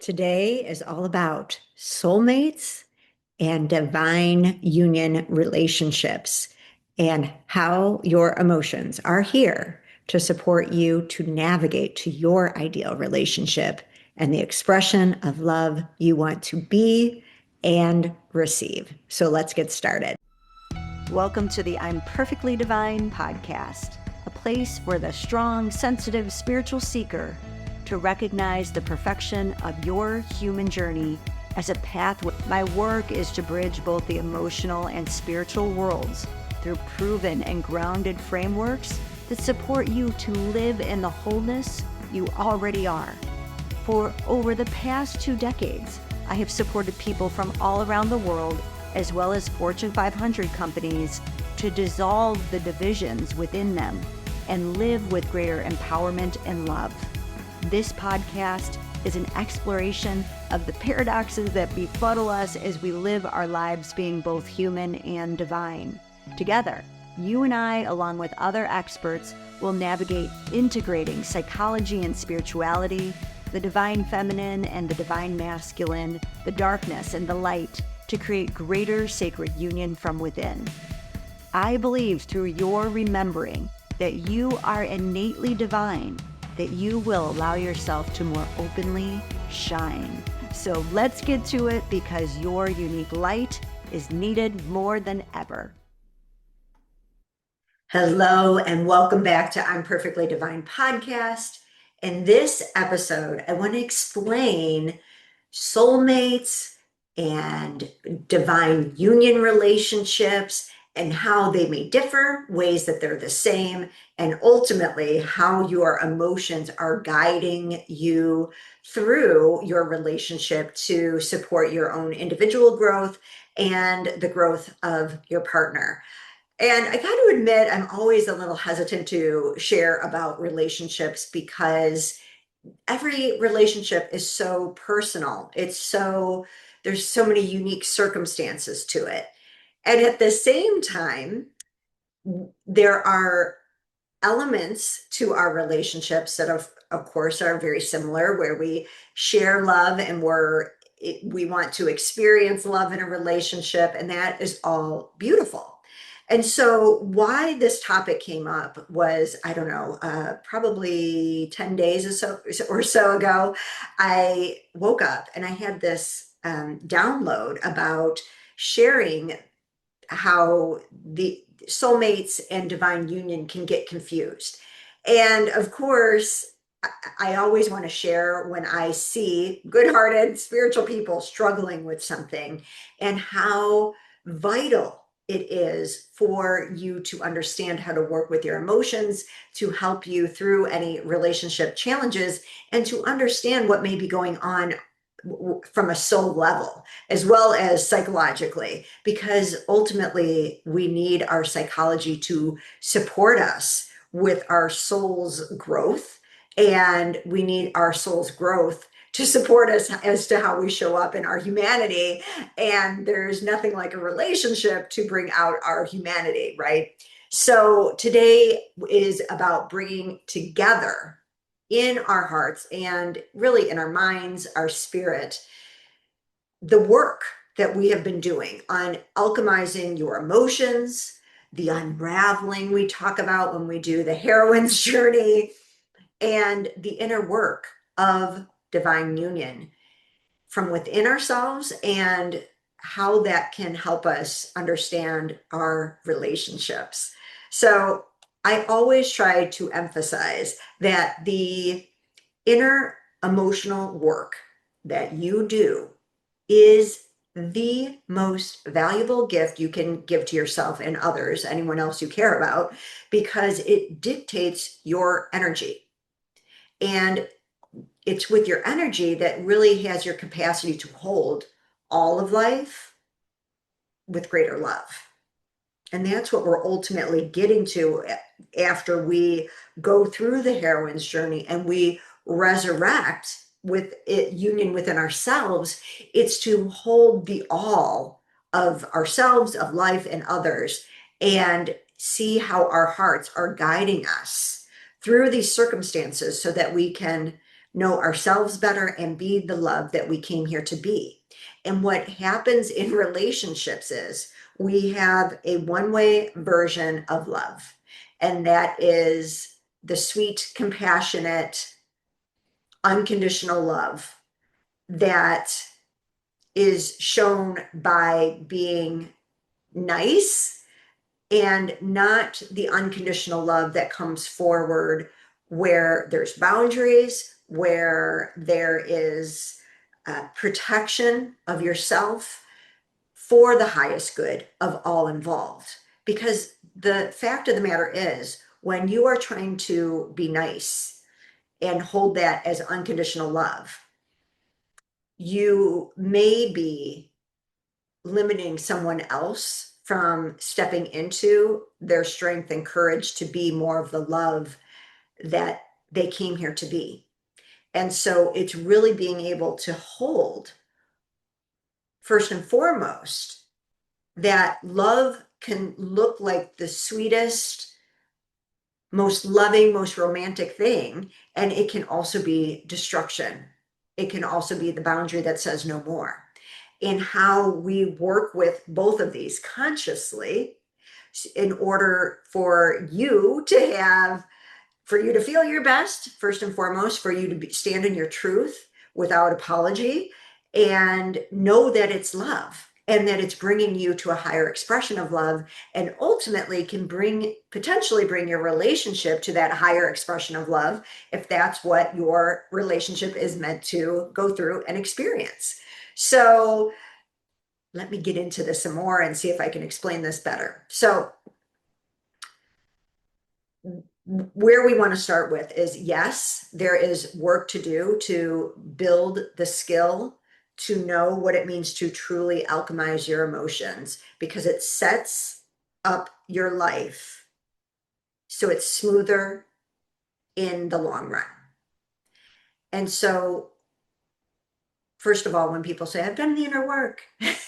Today is all about soulmates and divine union relationships and how your emotions are here to support you to navigate to your ideal relationship and the expression of love you want to be and receive. So let's get started. Welcome to the I'm Perfectly Divine podcast, a place for the strong, sensitive, spiritual seeker to recognize the perfection of your human journey as a path. My work is to bridge both the emotional and spiritual worlds through proven and grounded frameworks that support you to live in the wholeness you already are. For over the past 2 decades, I have supported people from all around the world, as well as Fortune 500 companies, to dissolve the divisions within them and live with greater empowerment and love. This podcast is an exploration of the paradoxes that befuddle us as we live our lives being both human and divine. Together, you and I, along with other experts, will navigate integrating psychology and spirituality, the divine feminine and the divine masculine, the darkness and the light, to create greater sacred union from within. I believe through your remembering that you are innately divine, that you will allow yourself to more openly shine. So let's get to it, because your unique light is needed more than ever. Hello, and welcome back to I'm Perfectly Divine podcast. In this episode, I want to explain soulmates and divine union relationships and how they may differ, ways that they're the same, and ultimately how your emotions are guiding you through your relationship to support your own individual growth and the growth of your partner. And I got to admit, I'm always a little hesitant to share about relationships because every relationship is so personal. There's so many unique circumstances to it. And at the same time, there are elements to our relationships that of course are very similar, where we share love and we want to experience love in a relationship, and that is all beautiful. And so why this topic came up was, I don't know, probably 10 days or so ago, I woke up and I had this download about sharing how the soulmates and divine union can get confused. And of course, I always want to share when I see good-hearted spiritual people struggling with something, and how vital it is for you to understand how to work with your emotions to help you through any relationship challenges, and to understand what may be going on from a soul level as well as psychologically, because ultimately we need our psychology to support us with our soul's growth, and we need our soul's growth to support us as to how we show up in our humanity. And there's nothing like a relationship to bring out our humanity, right? So today is about bringing together in our hearts and really in our minds, our spirit, the work that we have been doing on alchemizing your emotions, the unraveling we talk about when we do the heroine's journey, and the inner work of divine union from within ourselves, and how that can help us understand our relationships. So I always try to emphasize that the inner emotional work that you do is the most valuable gift you can give to yourself and others, anyone else you care about, because it dictates your energy. And it's with your energy that really has your capacity to hold all of life with greater love. And that's what we're ultimately getting to after we go through the heroine's journey and we resurrect with it, union within ourselves. It's to hold the all of ourselves, of life, and others, and see how our hearts are guiding us through these circumstances so that we can know ourselves better, and be the love that we came here to be. And what happens in relationships is we have a one-way version of love, and that is the sweet, compassionate, unconditional love that is shown by being nice, and not the unconditional love that comes forward where there's boundaries, where there is protection of yourself for the highest good of all involved. Because the fact of the matter is, when you are trying to be nice and hold that as unconditional love, you may be limiting someone else from stepping into their strength and courage to be more of the love that they came here to be. And so it's really being able to hold, first and foremost, that love can look like the sweetest, most loving, most romantic thing. And it can also be destruction. It can also be the boundary that says no more. And how we work with both of these consciously in order for you to have, for you to feel your best, first and foremost, for you to stand in your truth without apology, and know that it's love and that it's bringing you to a higher expression of love, and ultimately can potentially bring your relationship to that higher expression of love if that's what your relationship is meant to go through and experience. So let me get into this some more and see if I can explain this better. So where we want to start with is, yes, there is work to do to build the skill to know what it means to truly alchemize your emotions, because it sets up your life so it's smoother in the long run. And so, first of all, when people say, I've done the inner work,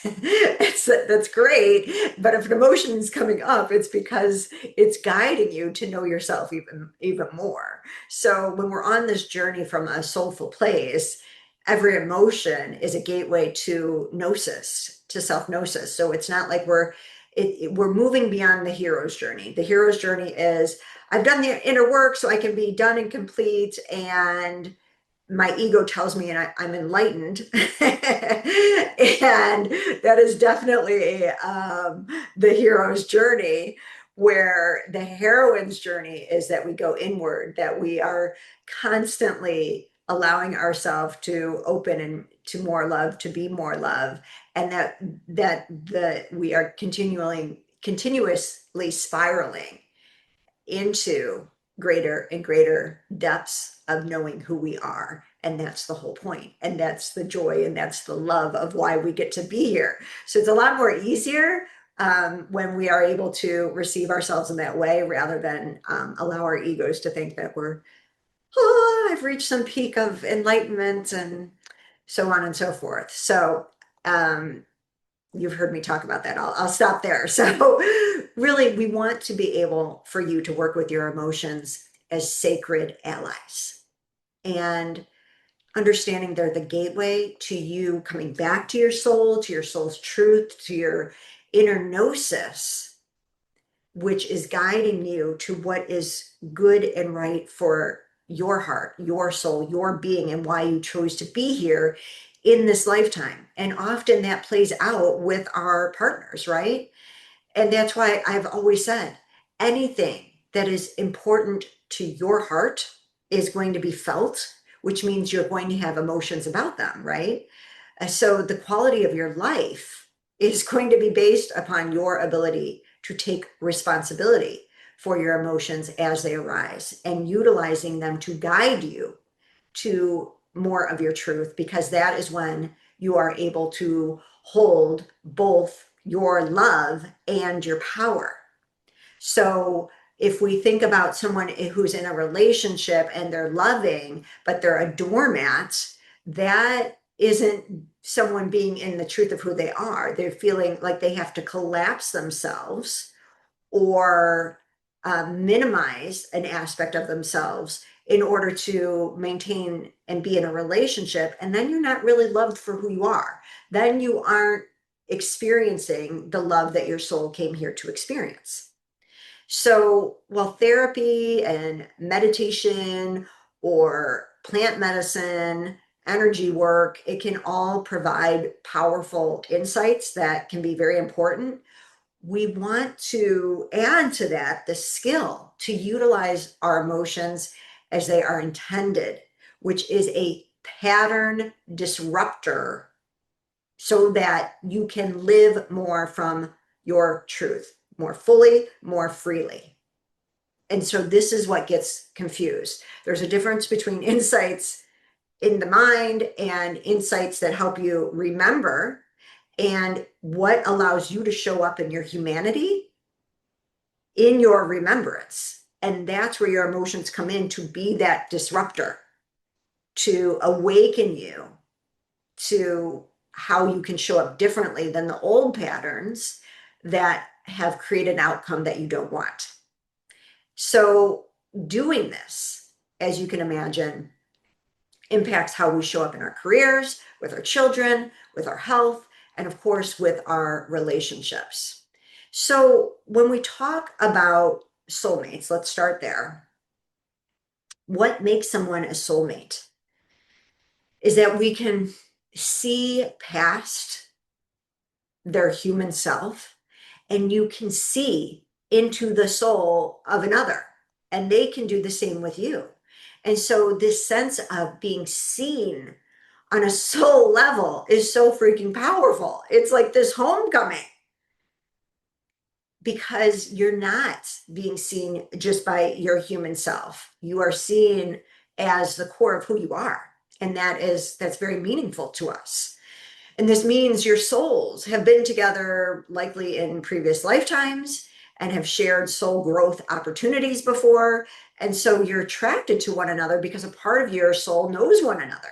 that's great. But if an emotion is coming up, it's because it's guiding you to know yourself even more. So when we're on this journey from a soulful place, every emotion is a gateway to gnosis, to self-gnosis. So it's not like we're moving beyond the hero's journey. The hero's journey is, I've done the inner work so I can be done and complete, and my ego tells me and I'm enlightened. And that is definitely the hero's journey, where the heroine's journey is that we go inward, that we are constantly allowing ourselves to open and to more love, to be more love, and that we are continuously spiraling into greater and greater depths of knowing who we are. And that's the whole point. And that's the joy, and that's the love of why we get to be here. So it's a lot more easier when we are able to receive ourselves in that way, rather than allow our egos to think that I've reached some peak of enlightenment and so on and so forth. So you've heard me talk about that. I'll stop there. So really, we want to be able for you to work with your emotions as sacred allies, and understanding they're the gateway to you coming back to your soul, to your soul's truth, to your inner gnosis, which is guiding you to what is good and right for your heart, your soul, your being, and why you chose to be here in this lifetime. And often that plays out with our partners, right? And that's why I've always said, anything that is important to your heart is going to be felt, which means you're going to have emotions about them, right? So the quality of your life is going to be based upon your ability to take responsibility for your emotions as they arise, and utilizing them to guide you to more of your truth, because that is when you are able to hold both your love and your power. So if we think about someone who's in a relationship and they're loving, but they're a doormat, that isn't someone being in the truth of who they are. They're feeling like they have to collapse themselves or minimize an aspect of themselves in order to maintain and be in a relationship. And then you're not really loved for who you are. Then you aren't experiencing the love that your soul came here to experience. So while therapy and meditation or plant medicine, energy work, it can all provide powerful insights that can be very important. We want to add to that the skill to utilize our emotions as they are intended, which is a pattern disruptor so that you can live more from your truth, more fully, more freely. And so this is what gets confused. There's a difference between insights in the mind and insights that help you remember and what allows you to show up in your humanity in your remembrance. And that's where your emotions come in to be that disruptor, to awaken you to how you can show up differently than the old patterns that have created an outcome that you don't want. So doing this, as you can imagine, impacts how we show up in our careers, with our children, with our health, and of course, with our relationships. So when we talk about soulmates, let's start there. What makes someone a soulmate is that we can see past their human self and you can see into the soul of another, and they can do the same with you. And so this sense of being seen on a soul level is so freaking powerful. It's like this homecoming because you're not being seen just by your human self. You are seen as the core of who you are. And that's very meaningful to us. And this means your souls have been together likely in previous lifetimes and have shared soul growth opportunities before. And so you're attracted to one another because a part of your soul knows one another.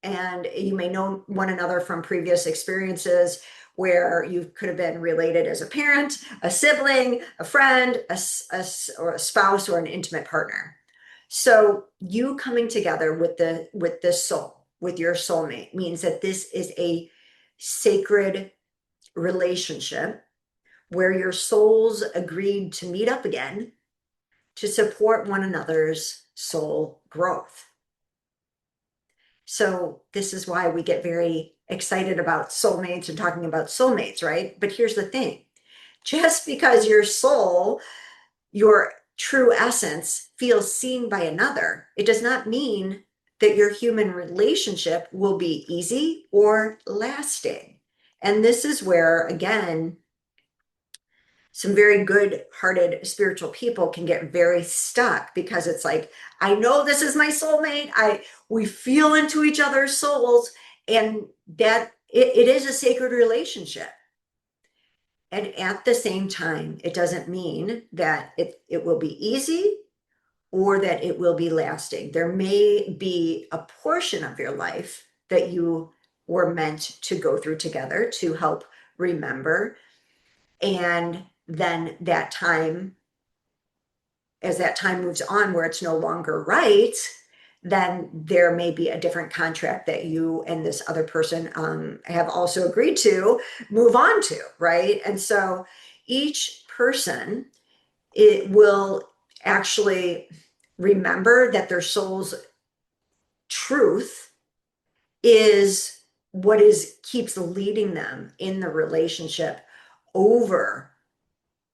And you may know one another from previous experiences where you could have been related as a parent, a sibling, a friend, or a spouse, or an intimate partner. So you coming together with this soul, with your soulmate, means that this is a sacred relationship where your souls agreed to meet up again to support one another's soul growth. So this is why we get very excited about soulmates and talking about soulmates, right? But here's the thing. Just because your soul, your true essence, feels seen by another, it does not mean that your human relationship will be easy or lasting. And this is where, again, some very good-hearted spiritual people can get very stuck because it's like, I know this is my soulmate. We feel into each other's souls, and that it is a sacred relationship. And at the same time, it doesn't mean that it will be easy or that it will be lasting. There may be a portion of your life that you were meant to go through together to help remember. And then as that time moves on where it's no longer right, then there may be a different contract that you and this other person have also agreed to move on to, right? And so each person, it will actually remember that their soul's truth is what keeps leading them in the relationship over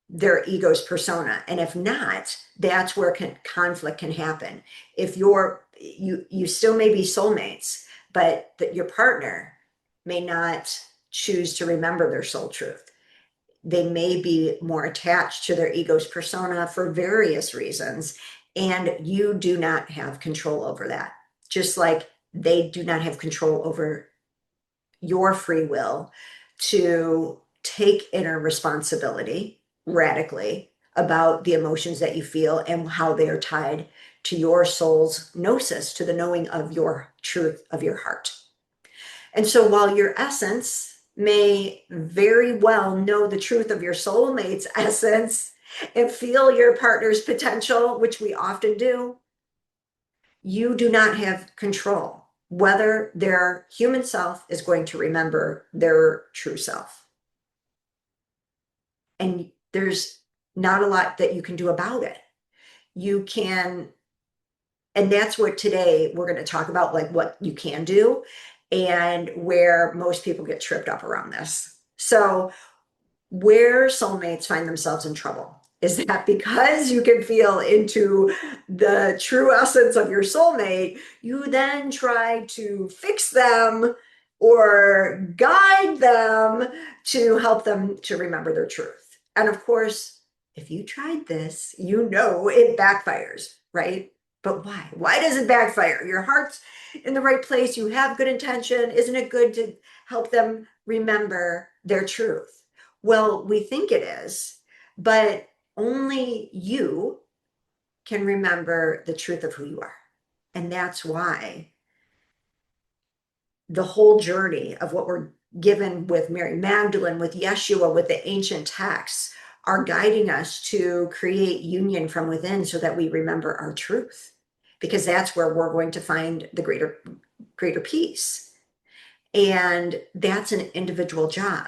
their ego's persona. And if not, that's where conflict can happen. If you still may be soulmates, but that your partner may not choose to remember their soul truth. They may be more attached to their ego's persona for various reasons, and you do not have control over that. Just like they do not have control over your free will to take inner responsibility radically about the emotions that you feel and how they are tied to your soul's gnosis, to the knowing of your truth of your heart. And so while your essence may very well know the truth of your soulmate's essence and feel your partner's potential, which we often do, You do not have control whether their human self is going to remember their true self. And there's not a lot that you can do about it. You can, and that's what today we're going to talk about, like what you can do and where most people get tripped up around this. So, where soulmates find themselves in trouble is that because you can feel into the true essence of your soulmate, you then try to fix them or guide them to help them to remember their truth. And of course, if you tried this, you know it backfires, right? But why? Why does it backfire? Your heart's in the right place. You have good intention. Isn't it good to help them remember their truth? Well, we think it is, but only you can remember the truth of who you are. And that's why the whole journey of what we're given with Mary Magdalene, with Yeshua, with the ancient texts are guiding us to create union from within so that we remember our truth, because that's where we're going to find the greater peace. And that's an individual job.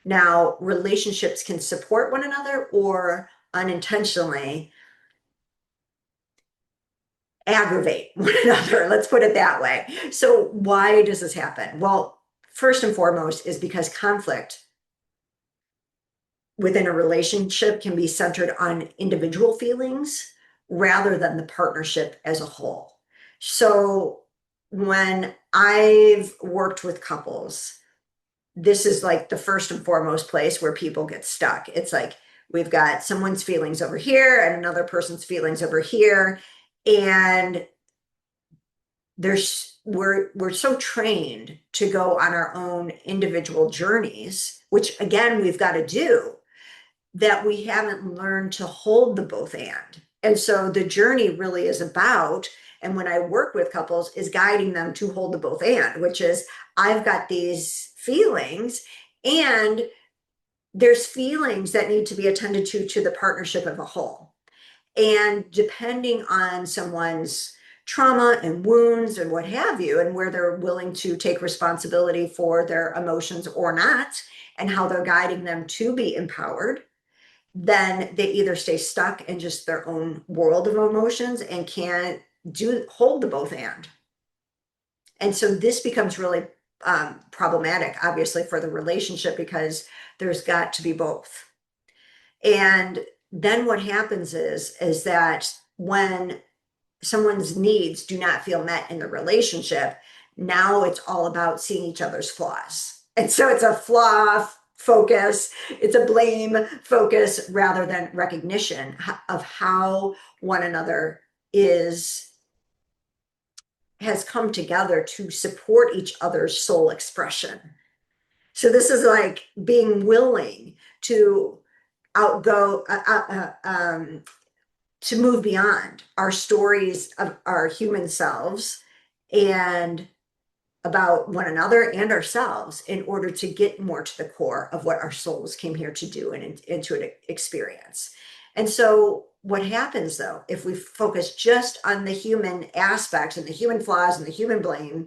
Now, relationships can support one another or unintentionally aggravate one another. Let's put it that way. So, why does this happen? Well, first and foremost is because conflict within a relationship can be centered on individual feelings rather than the partnership as a whole. So, when I've worked with couples, this is like the first and foremost place where people get stuck. It's like we've got someone's feelings over here and another person's feelings over here. And we're so trained to go on our own individual journeys, which again we've got to do, that we haven't learned to hold the both and so the journey really is about, and when I work with couples, is guiding them to hold the both and, which is I've got these feelings and there's feelings that need to be attended to the partnership of a whole. And depending on someone's trauma and wounds and what have you, and where they're willing to take responsibility for their emotions or not, and how they're guiding them to be empowered, then they either stay stuck in just their own world of emotions and can't hold the both and so this becomes really problematic, obviously, for the relationship, because there's got to be both. And then what happens is that when someone's needs do not feel met in the relationship, now it's all about seeing each other's flaws. And so it's a flaw focus, it's a blame focus rather than recognition of how one another has come together to support each other's soul expression. So this is like being willing to outgo to move beyond our stories of our human selves and about one another and ourselves in order to get more to the core of what our souls came here to do and to experience. And so what happens though, if we focus just on the human aspects and the human flaws and the human blame,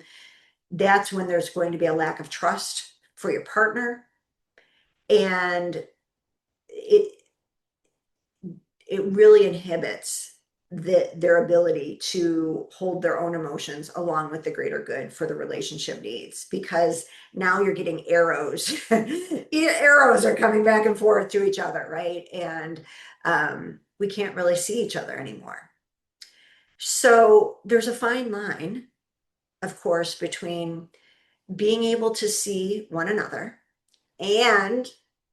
that's when there's going to be a lack of trust for your partner. And it it really inhibits their ability to hold their own emotions along with the greater good for the relationship needs, because now you're getting arrows. Arrows are coming back and forth to each other, right? And we can't really see each other anymore. So there's a fine line, of course, between being able to see one another and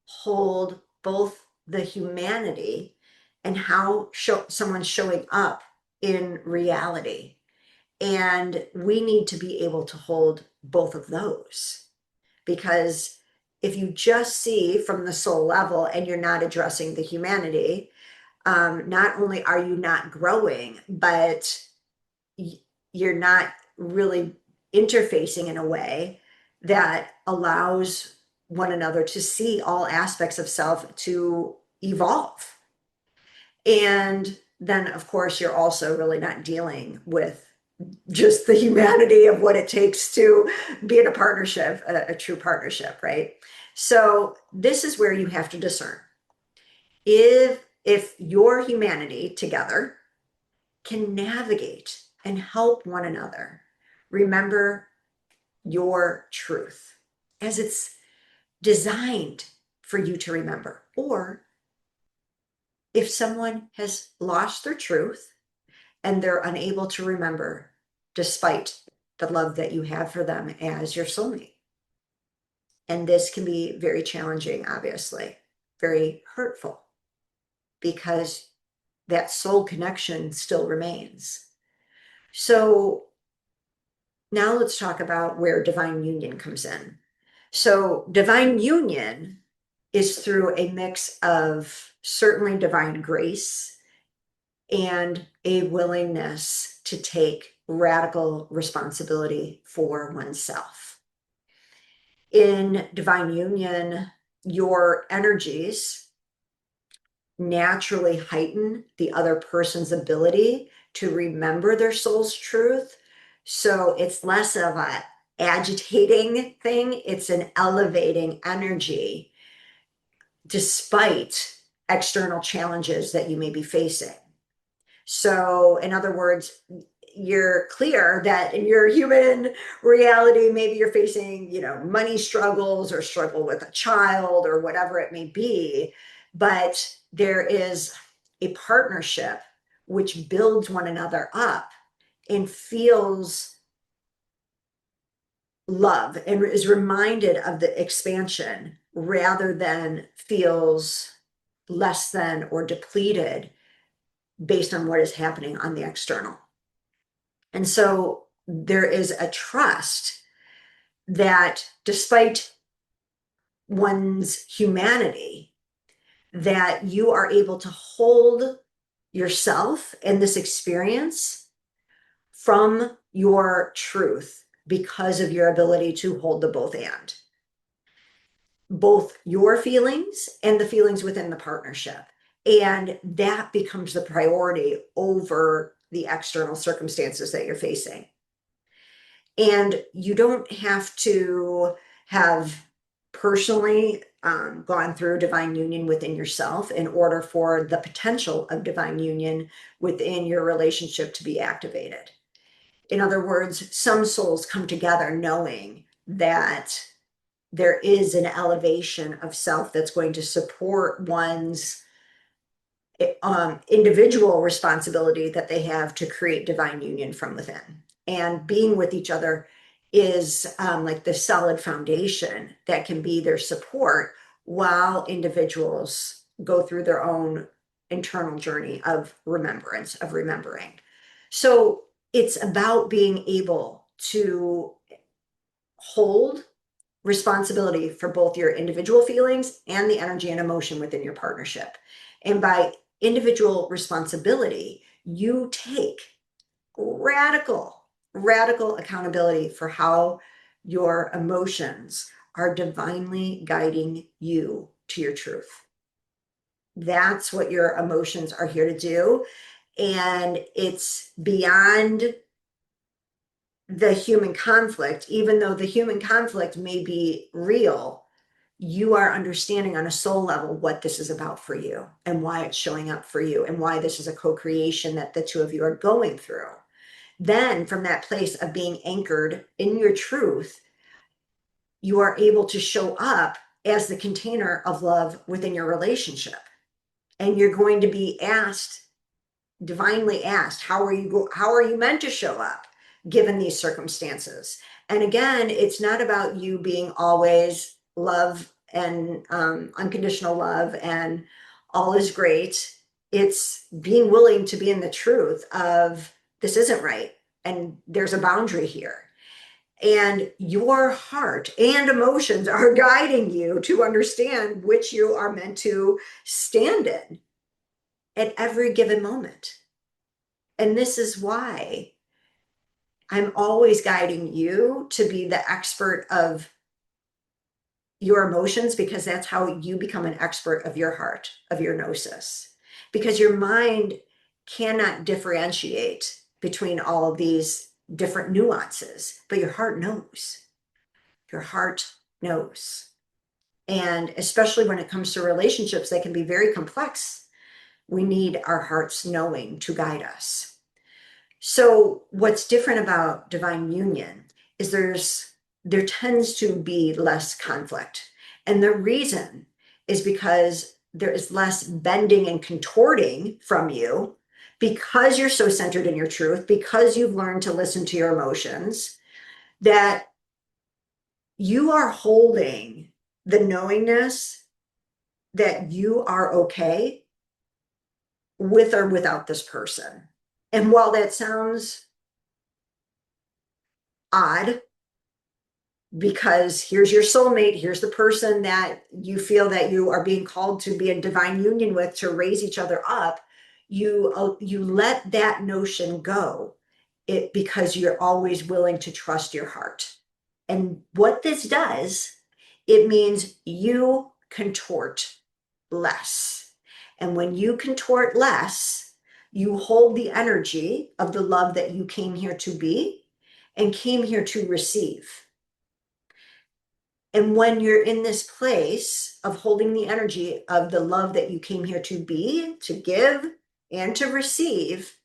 hold both the humanity and how someone's showing up in reality. And we need to be able to hold both of those, because if you just see from the soul level and you're not addressing the humanity, not only are you not growing, but you're not really interfacing in a way that allows one another to see all aspects of self to evolve. And then of course you're also really not dealing with just the humanity of what it takes to be in a partnership, a true partnership, right? So this is where you have to discern if your humanity together can navigate and help one another remember your truth as it's designed for you to remember, or if someone has lost their truth and they're unable to remember despite the love that you have for them as your soulmate. And this can be very challenging, obviously, very hurtful, because that soul connection still remains. So now let's talk about where divine union comes in. So divine union is through a mix of certainly divine grace and a willingness to take radical responsibility for oneself. In divine union, your energies naturally heighten the other person's ability to remember their soul's truth. So it's less of a agitating thing, it's an elevating energy despite external challenges that you may be facing. So, in other words, you're clear that in your human reality, maybe you're facing, money struggles or struggle with a child or whatever it may be, but there is a partnership which builds one another up and feels love and is reminded of the expansion rather than feels less than or depleted based on what is happening on the external. And so there is a trust that despite one's humanity, that you are able to hold yourself in this experience from your truth because of your ability to hold the both your feelings and the feelings within the partnership. And that becomes the priority over the external circumstances that you're facing. And you don't have to have personally gone through divine union within yourself in order for the potential of divine union within your relationship to be activated. In other words, some souls come together knowing that there is an elevation of self that's going to support one's individual responsibility that they have to create divine union from within. And being with each other is like the solid foundation that can be their support while individuals go through their own internal journey of remembrance, of remembering. So it's about being able to hold responsibility for both your individual feelings and the energy and emotion within your partnership. And by individual responsibility, you take radical accountability for how your emotions are divinely guiding you to your truth. That's what your emotions are here to do. And it's beyond the human conflict, even though the human conflict may be real, you are understanding on a soul level what this is about for you and why it's showing up for you and why this is a co-creation that the two of you are going through. Then from that place of being anchored in your truth, you are able to show up as the container of love within your relationship. And you're going to be asked, divinely asked, how are you meant to show up given these circumstances? And again, it's not about you being always love and unconditional love and all is great. It's being willing to be in the truth of this isn't right and there's a boundary here. And your heart and emotions are guiding you to understand which you are meant to stand in at every given moment. And this is why I'm always guiding you to be the expert of your emotions, because that's how you become an expert of your heart, of your gnosis. Because your mind cannot differentiate between all of these different nuances, but your heart knows. Your heart knows. And especially when it comes to relationships, they can be very complex. We need our hearts knowing to guide us. So what's different about divine union is there tends to be less conflict. And the reason is because there is less bending and contorting from you because you're so centered in your truth, because you've learned to listen to your emotions, that you are holding the knowingness that you are okay with or without this person. And while that sounds odd, because here's your soulmate, here's the person that you feel that you are being called to be in divine union with, to raise each other up, you let that notion go, it because you're always willing to trust your heart. And what this does, it means you contort less. And when you contort less, you hold the energy of the love that you came here to be and came here to receive. And when you're in this place of holding the energy of the love that you came here to be, to give, and to receive,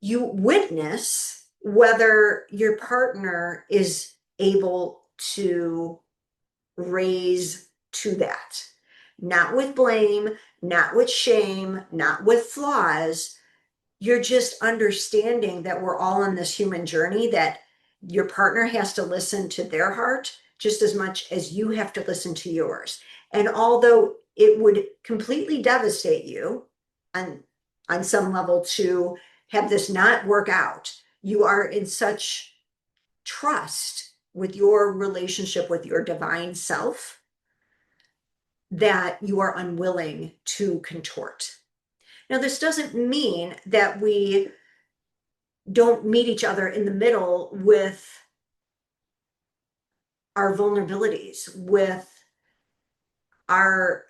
you witness whether your partner is able to raise to that. Not with blame, not with shame, not with flaws. You're just understanding that we're all on this human journey, that your partner has to listen to their heart just as much as you have to listen to yours. And although it would completely devastate you on some level to have this not work out, you are in such trust with your relationship with your divine self that you are unwilling to contort. Now, this doesn't mean that we don't meet each other in the middle with our vulnerabilities, with our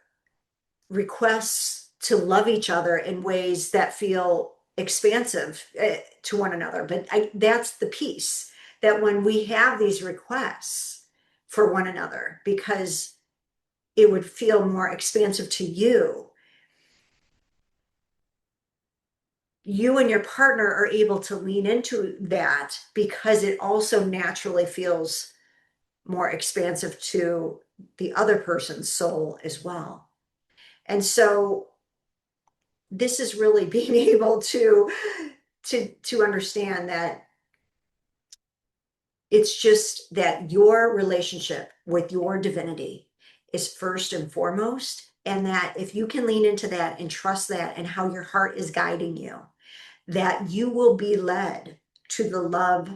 requests to love each other in ways that feel expansive to one another. But that's the piece, that when we have these requests for one another, because it would feel more expansive to you, you and your partner are able to lean into that because it also naturally feels more expansive to the other person's soul as well. And so this is really being able to understand that it's just that your relationship with your divinity is first and foremost, and that if you can lean into that and trust that and how your heart is guiding you, that you will be led to the love,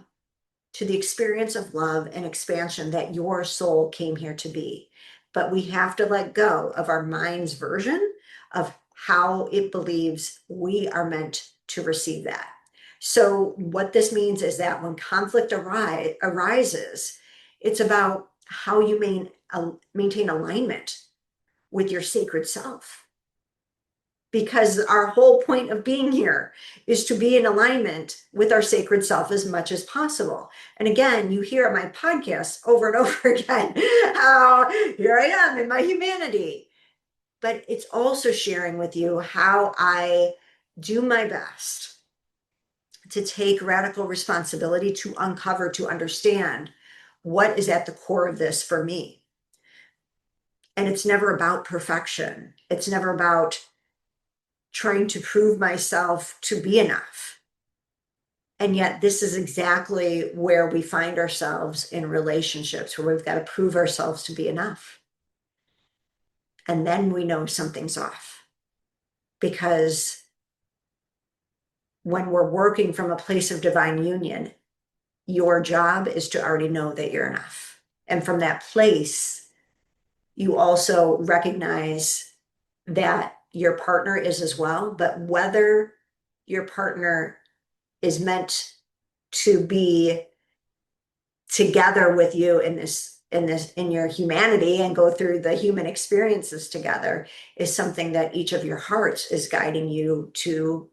to the experience of love and expansion that your soul came here to be. But we have to let go of our mind's version of how it believes we are meant to receive that. So what this means is that when conflict arises, it's about how you maintain alignment with your sacred self. Because our whole point of being here is to be in alignment with our sacred self as much as possible. And again, you hear on my podcast over and over again how here I am in my humanity. But it's also sharing with you how I do my best to take radical responsibility to uncover, to understand what is at the core of this for me. And it's never about perfection. It's never about trying to prove myself to be enough. And yet this is exactly where we find ourselves in relationships, where we've got to prove ourselves to be enough. And then we know something's off. Because when we're working from a place of divine union, your job is to already know that you're enough. And from that place, you also recognize that your partner is as well, but whether your partner is meant to be together with you in in your humanity and go through the human experiences together is something that each of your hearts is guiding you to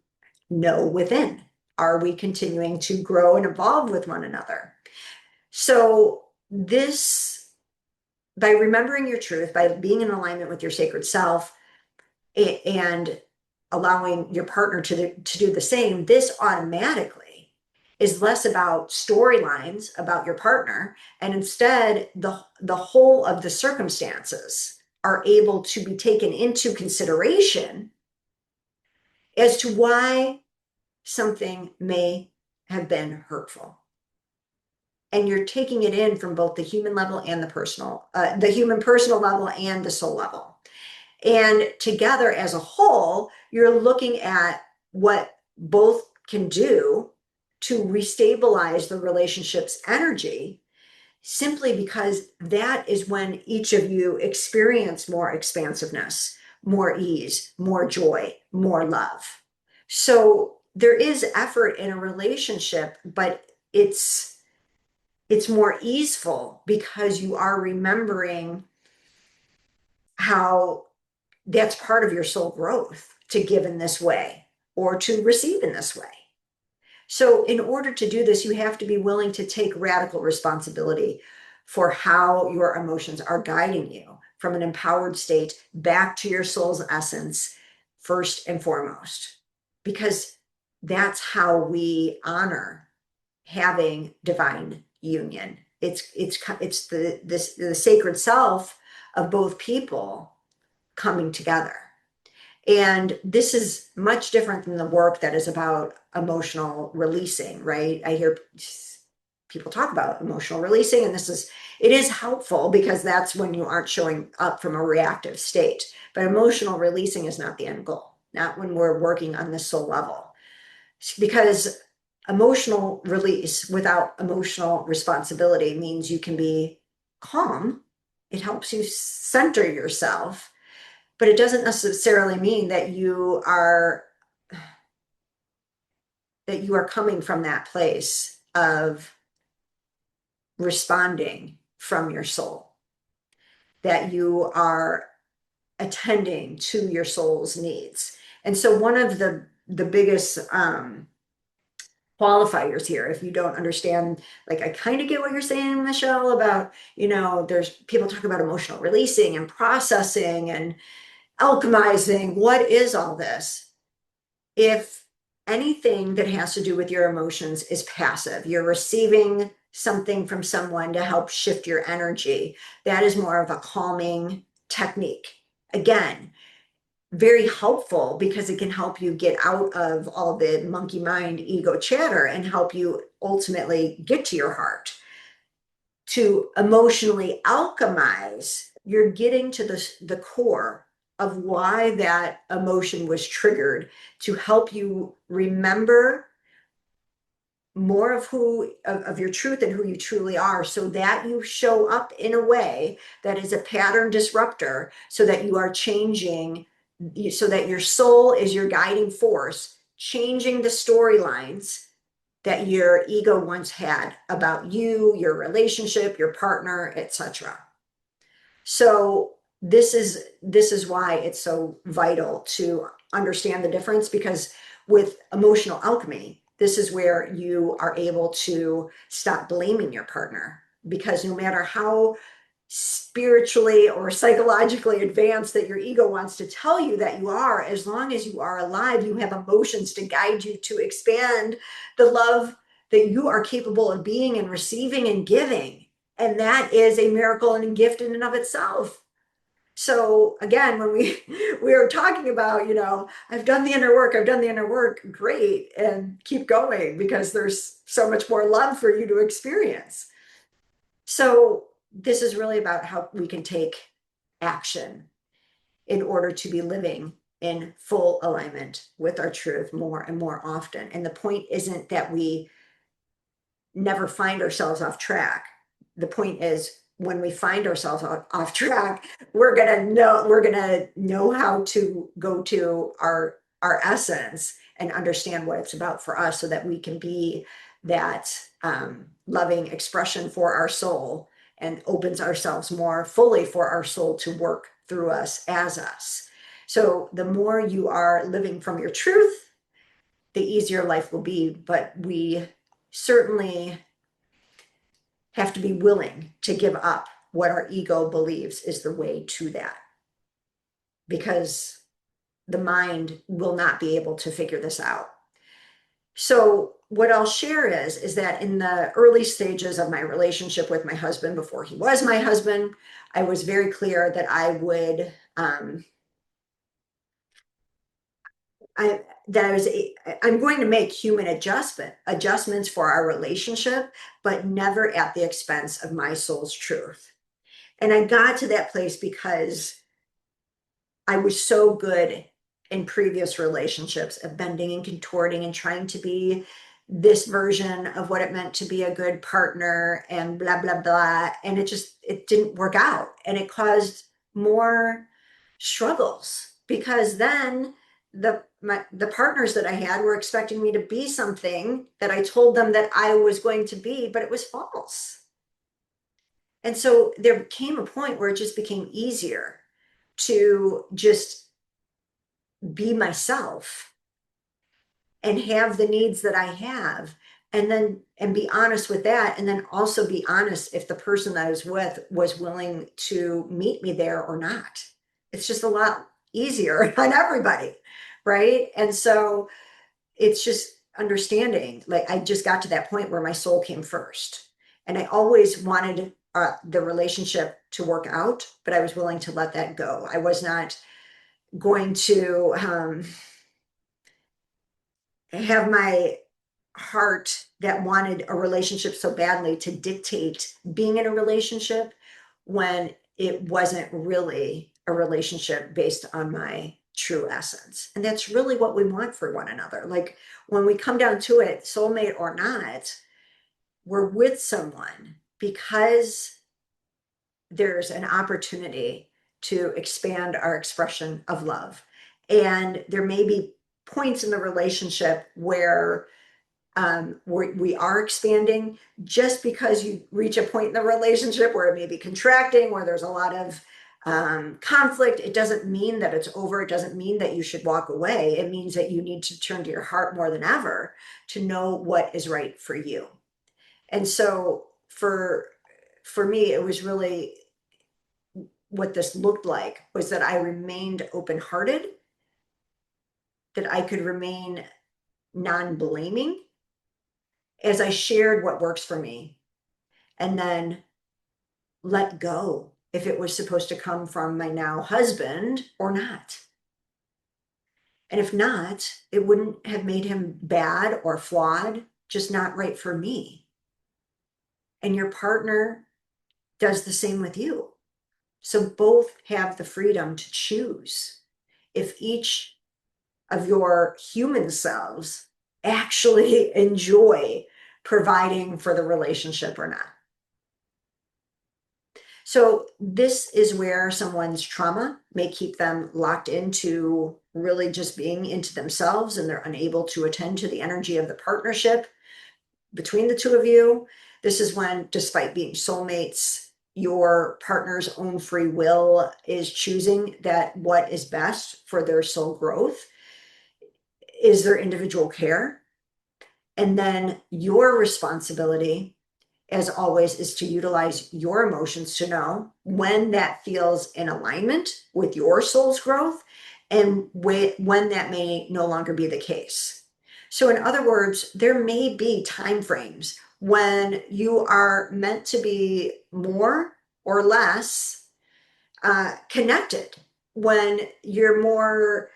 know within. Are we continuing to grow and evolve with one another? So this, by remembering your truth, by being in alignment with your sacred self, and allowing your partner to do the same, this automatically is less about storylines about your partner, and instead the whole of the circumstances are able to be taken into consideration as to why something may have been hurtful. And you're taking it in from both the human level and the human personal level and the soul level. And together as a whole, you're looking at what both can do to restabilize the relationship's energy, simply because that is when each of you experience more expansiveness, more ease, more joy, more love. So there is effort in a relationship, but it's more easeful because you are remembering how that's part of your soul growth, to give in this way or to receive in this way. So in order to do this, you have to be willing to take radical responsibility for how your emotions are guiding you from an empowered state back to your soul's essence, first and foremost, because that's how we honor having divine union. It's the sacred self of both people coming together. And this is much different than the work that is about emotional releasing, right? I hear people talk about emotional releasing, and it is helpful because that's when you aren't showing up from a reactive state. But emotional releasing is not the end goal, not when we're working on the soul level. Because emotional release without emotional responsibility means you can be calm. It helps you center yourself, but it doesn't necessarily mean that you are coming from that place of responding from your soul, that you are attending to your soul's needs. And so one of the biggest qualifiers here, if you don't understand, like, I kind of get what you're saying, Michelle, about, there's people talk about emotional releasing and processing and alchemizing. What is all this? If anything that has to do with your emotions is passive, you're receiving something from someone to help shift your energy, that is more of a calming technique. Again, very helpful because it can help you get out of all the monkey mind ego chatter and help you ultimately get to your heart. To emotionally alchemize, you're getting to the core of why that emotion was triggered, to help you remember more of your truth and who you truly are, so that you show up in a way that is a pattern disruptor, so that you are changing, so that your soul is your guiding force, changing the storylines that your ego once had about you, your relationship, your partner, etc. So this is why it's so vital to understand the difference, because with emotional alchemy, this is where you are able to stop blaming your partner, because no matter how spiritually or psychologically advanced that your ego wants to tell you that you are, as long as you are alive, you have emotions to guide you to expand the love that you are capable of being and receiving and giving. And that is a miracle and a gift in and of itself. So again, when we are talking about, I've done the inner work, great, and keep going, because there's so much more love for you to experience. So this is really about how we can take action in order to be living in full alignment with our truth more and more often. And the point isn't that we never find ourselves off track. The point is, when we find ourselves off track, we're gonna know how to go to our essence and understand what it's about for us, so that we can be that loving expression for our soul and opens ourselves more fully for our soul to work through us as us. So the more you are living from your truth, the easier life will be. But we certainly have to be willing to give up what our ego believes is the way to that, because the mind will not be able to figure this out. So what I'll share is that in the early stages of my relationship with my husband, before he was my husband, I was very clear that I would I that I was I'm going to make human adjustments for our relationship, but never at the expense of my soul's truth. And I got to that place because I was so good in previous relationships of bending and contorting and trying to be this version of what it meant to be a good partner and blah, blah, blah. And it didn't work out. And it caused more struggles because then the partners that I had were expecting me to be something that I told them that I was going to be, but it was false. And so there came a point where it just became easier to just be myself and have the needs that I have, and be honest with that, and then also be honest if the person that I was with was willing to meet me there or not. It's just a lot easier on everybody, right? And so it's just understanding, like I just got to that point where my soul came first, and I always wanted the relationship to work out, but I was willing to let that go. I was not going to have my heart that wanted a relationship so badly to dictate being in a relationship when it wasn't really a relationship based on my true essence. And that's really what we want for one another. Like when we come down to it, soulmate or not, we're with someone because there's an opportunity to expand our expression of love. And there may be points in the relationship where we are expanding. Just because you reach a point in the relationship where it may be contracting, where there's a lot of conflict, it doesn't mean that it's over. It doesn't mean that you should walk away. It means that you need to turn to your heart more than ever to know what is right for you. And so for me, it was really, what this looked like was that I remained open-hearted, that I could remain non-blaming as I shared what works for me, and then let go if it was supposed to come from my now husband or not. And if not, it wouldn't have made him bad or flawed, just not right for me. And your partner does the same with you. So both have the freedom to choose if each of your human selves actually enjoy providing for the relationship or not. So this is where someone's trauma may keep them locked into really just being into themselves, and they're unable to attend to the energy of the partnership between the two of you. This is when, despite being soulmates, your partner's own free will is choosing that what is best for their soul growth is their individual care. And then your responsibility, as always, is to utilize your emotions to know when that feels in alignment with your soul's growth and when that may no longer be the case. So in other words, there may be time frames when you are meant to be more or less connected, when you're more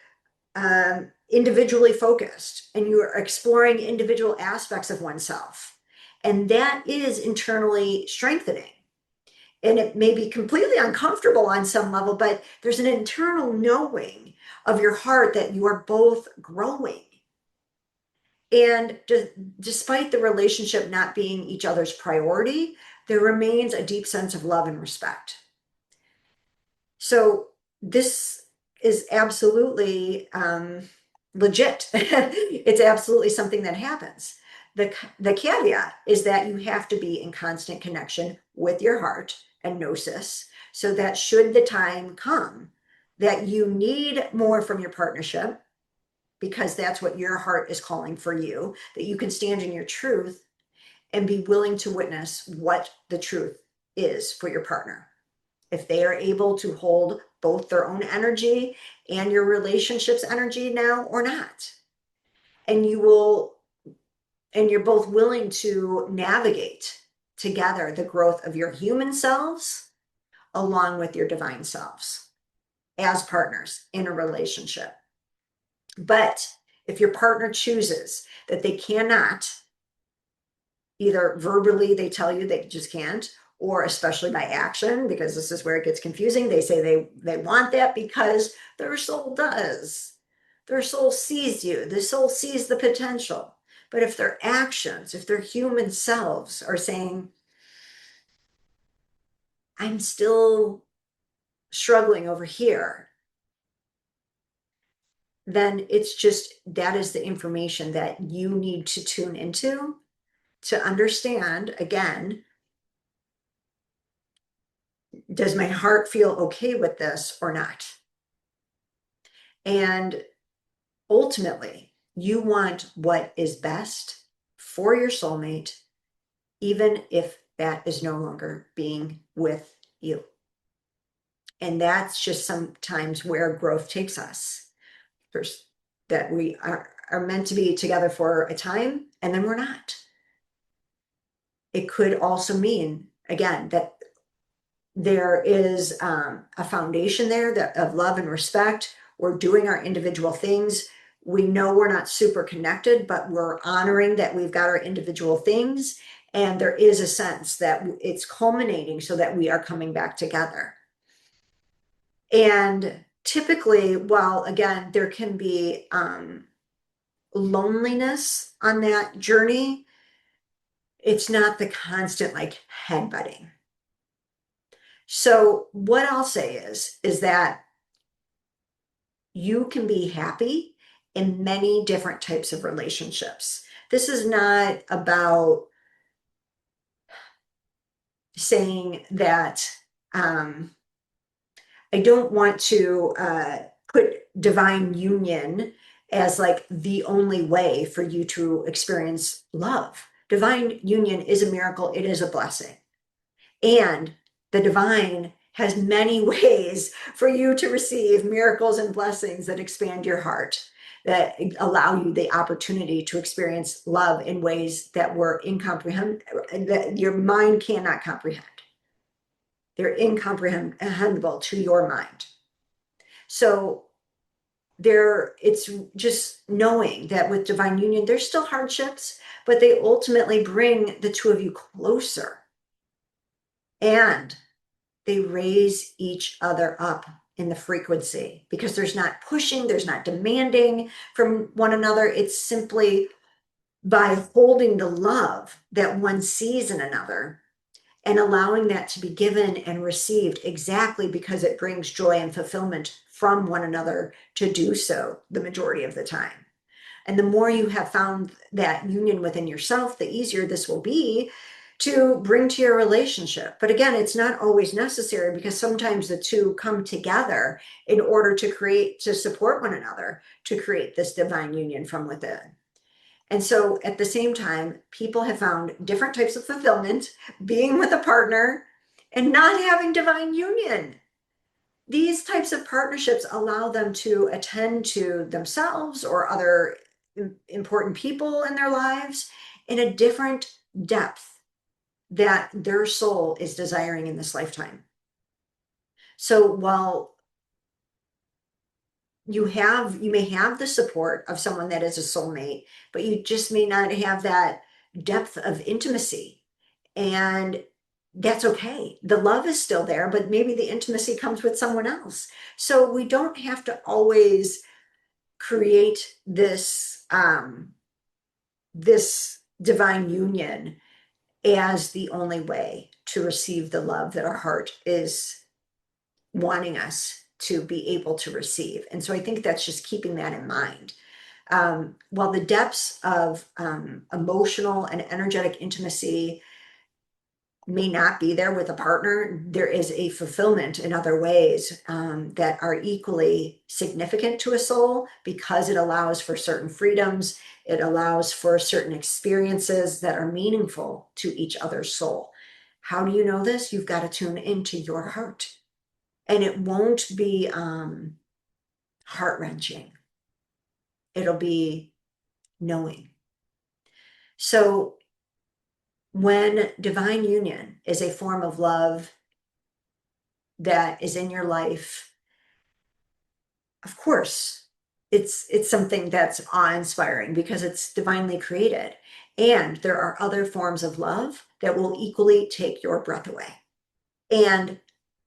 individually focused and you are exploring individual aspects of oneself. And that is internally strengthening. And it may be completely uncomfortable on some level, but there's an internal knowing of your heart that you are both growing. And despite the relationship not being each other's priority, there remains a deep sense of love and respect. So this is absolutely legit. It's absolutely something that happens. The caveat is that you have to be in constant connection with your heart and gnosis, so that should the time come that you need more from your partnership, because that's what your heart is calling for you, that you can stand in your truth and be willing to witness what the truth is for your partner. If they are able to hold both their own energy and your relationship's energy now or not. And you're both willing to navigate together the growth of your human selves along with your divine selves as partners in a relationship. But if your partner chooses that they cannot, either verbally they tell you they just can't, or especially by action, because this is where it gets confusing, they say they want that because their soul does. Their soul sees you. The soul sees the potential. But if their actions, if their human selves are saying, I'm still struggling over here, then it's just, that is the information that you need to tune into to understand, again, does my heart feel okay with this or not? And ultimately, you want what is best for your soulmate, even if that is no longer being with you. And that's just sometimes where growth takes us. First, that we are meant to be together for a time, and then we're not. It could also mean, again, that there is a foundation there of love and respect. We're doing our individual things. We know we're not super connected, but we're honoring that we've got our individual things. And there is a sense that it's culminating so that we are coming back together. And typically, while again, there can be loneliness on that journey, it's not the constant like headbutting. So what I'll say is that you can be happy in many different types of relationships. This is not about saying that I don't want to put divine union as like the only way for you to experience love. Divine union is a miracle. It is a blessing. And the divine has many ways for you to receive miracles and blessings that expand your heart, that allow you the opportunity to experience love in ways that were incomprehensible, that your mind cannot comprehend. They're incomprehensible to your mind. So it's just knowing that with divine union, there's still hardships, but they ultimately bring the two of you closer. And they raise each other up in the frequency, because there's not pushing, there's not demanding from one another. It's simply by holding the love that one sees in another and allowing that to be given and received, exactly because it brings joy and fulfillment from one another to do so the majority of the time. And the more you have found that union within yourself, the easier this will be to bring to your relationship. But again, it's not always necessary, because sometimes the two come together in order to support one another, to create this divine union from within. And so at the same time, people have found different types of fulfillment being with a partner and not having divine union. These types of partnerships allow them to attend to themselves or other important people in their lives in a different depth that their soul is desiring in this lifetime. So while you may have the support of someone that is a soulmate, but you just may not have that depth of intimacy. And that's okay. The love is still there, but maybe the intimacy comes with someone else. So we don't have to always create this divine union as the only way to receive the love that our heart is wanting us to be able to receive. And so I think that's just keeping that in mind. While the depths of emotional and energetic intimacy may not be there with a partner, there is a fulfillment in other ways that are equally significant to a soul, because it allows for certain freedoms. It allows for certain experiences that are meaningful to each other's soul. How do you know this? You've got to tune into your heart. And it won't be heart-wrenching. It'll be knowing. So when divine union is a form of love that is in your life, of course, it's something that's awe-inspiring because it's divinely created. And there are other forms of love that will equally take your breath away. And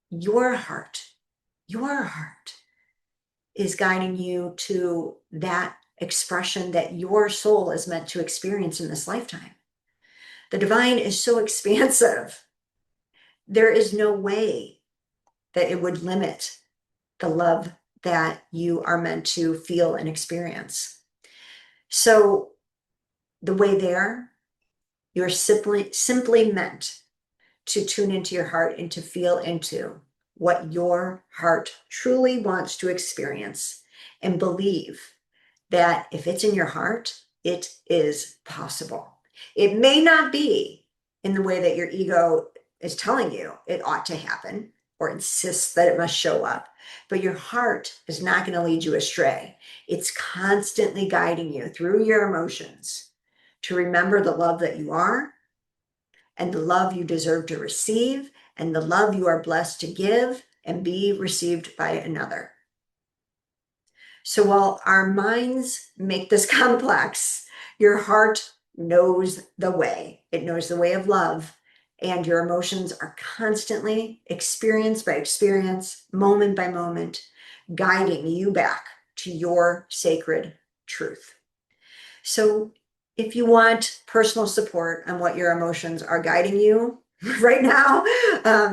your heart is guiding you to that expression that your soul is meant to experience in this lifetime. The divine is so expansive. There is no way that it would limit the love that you are meant to feel and experience. So the way there, you're simply meant to tune into your heart and to feel into what your heart truly wants to experience, and believe that if it's in your heart, it is possible. It may not be in the way that your ego is telling you it ought to happen or insists that it must show up, but your heart is not going to lead you astray. It's constantly guiding you through your emotions to remember the love that you are, and the love you deserve to receive, and the love you are blessed to give and be received by another. So while our minds make this complex, your heart knows the way. It knows the way of love, and your emotions are constantly, experience by experience, moment by moment, guiding you back to your sacred truth. So if you want personal support on what your emotions are guiding you right now,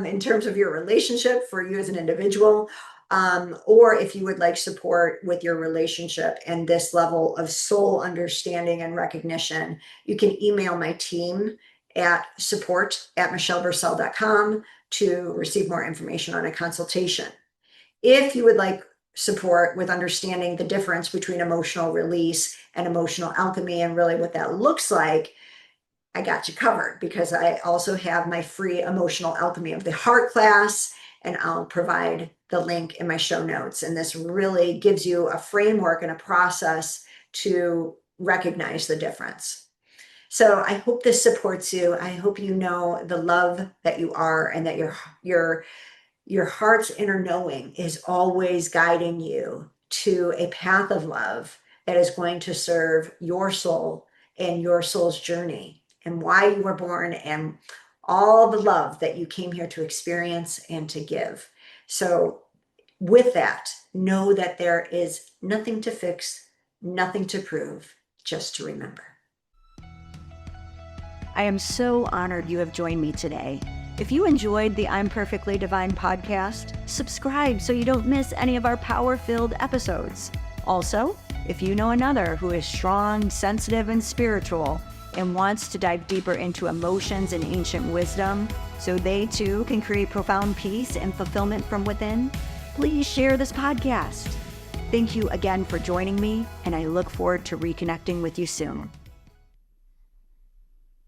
in terms of your relationship for you as an individual, or if you would like support with your relationship and this level of soul understanding and recognition, you can email my team at support@michelleburcell.com to receive more information on a consultation. If you would like support with understanding the difference between emotional release and emotional alchemy and really what that looks like, I got you covered, because I also have my free emotional alchemy of the heart class, and I'll provide the link in my show notes. And this really gives you a framework and a process to recognize the difference. So I hope this supports you. I hope you know the love that you are, and that your heart's inner knowing is always guiding you to a path of love that is going to serve your soul and your soul's journey and why you were born, and all the love that you came here to experience and to give. So with that, know that there is nothing to fix, nothing to prove, just to remember. I am so honored you have joined me today. If you enjoyed the I'm Perfectly Divine podcast, subscribe so you don't miss any of our power-filled episodes. Also, if you know another who is strong, sensitive, and spiritual and wants to dive deeper into emotions and ancient wisdom so they too can create profound peace and fulfillment from within, please share this podcast. Thank you again for joining me, and I look forward to reconnecting with you soon.